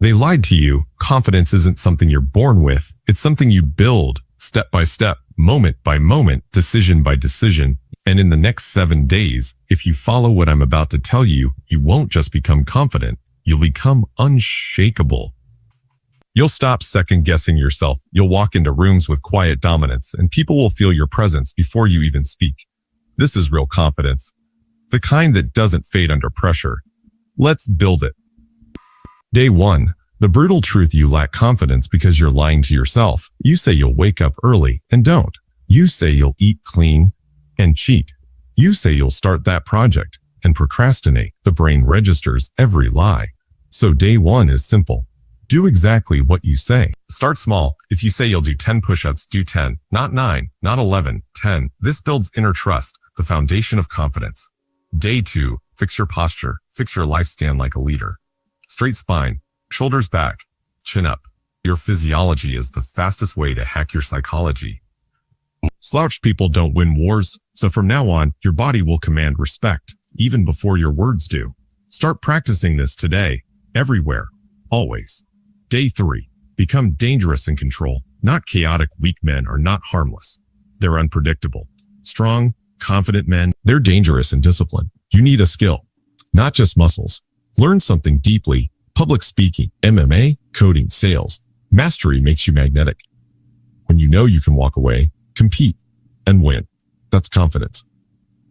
They lied to you. Confidence isn't something you're born with. It's something you build step by step, moment by moment, decision by decision. And in the next 7 days, if you follow what I'm about to tell you, you won't just become confident. You'll become unshakable. You'll stop second-guessing yourself. You'll walk into rooms with quiet dominance, and people will feel your presence before you even speak. This is real confidence. The kind that doesn't fade under pressure. Let's build it. Day 1. The brutal truth: you lack confidence because you're lying to yourself. You say you'll wake up early and don't. You say you'll eat clean and cheat. You say you'll start that project and procrastinate. The brain registers every lie. So day 1 is simple. Do exactly what you say. Start small. If you say you'll do 10 push-ups, do 10, not 9, not 11, 10. This builds inner trust, the foundation of confidence. Day 2, fix your posture. Fix your life. Stand like a leader. Straight spine, shoulders back, chin up. Your physiology is the fastest way to hack your psychology. Slouched people don't win wars, so from now on, your body will command respect, even before your words do. Start practicing this today, everywhere, always. Day 3, become dangerous in control. Not chaotic. Weak men are not harmless. They're unpredictable. Strong, confident men, they're dangerous in discipline. You need a skill, not just muscles. Learn something deeply. Public speaking, MMA, coding, sales. Mastery makes you magnetic. When you know you can walk away, compete, and win. That's confidence.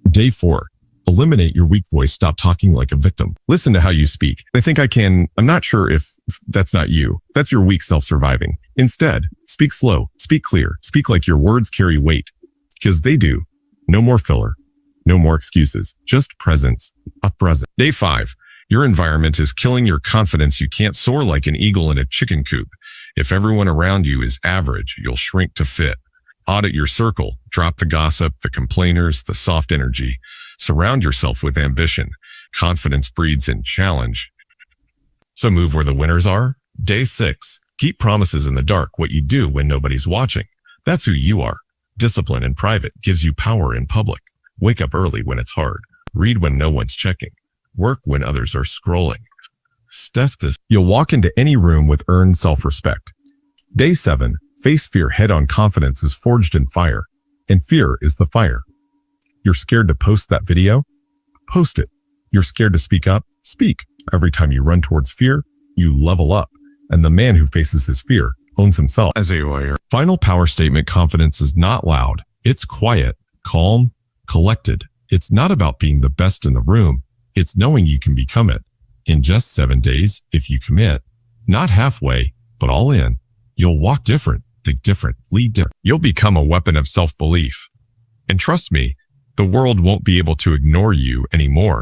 Day 4. Eliminate your weak voice. Stop talking like a victim. Listen to how you speak. I think I can. I'm not sure if that's not you. That's your weak self surviving. Instead, speak slow, speak clear, speak like your words carry weight. Because they do. No more filler. No more excuses. Just presence. A present. Day 5. Your environment is killing your confidence. You can't soar like an eagle in a chicken coop. If everyone around you is average, you'll shrink to fit. Audit your circle. Drop the gossip, the complainers, the soft energy. Surround yourself with ambition. Confidence breeds in challenge. So move where the winners are. Day 6. Keep promises in the dark. What you do when nobody's watching. That's who you are. Discipline in private gives you power in public. Wake up early when it's hard. Read when no one's checking. Work when others are scrolling. Test this. You'll walk into any room with earned self-respect. Day 7. Face fear head-on. Confidence is forged in fire, and fear is the fire. You're scared to post that video? Post it. You're scared to speak up? Speak. Every time you run towards fear, you level up, and the man who faces his fear owns himself as a warrior. Final power statement: confidence is not loud. It's quiet, calm, collected. It's not about being the best in the room. It's knowing you can become it. In just 7 days, if you commit, not halfway, but all in, you'll walk different, think different, lead different. You'll become a weapon of self-belief. And trust me, the world won't be able to ignore you anymore.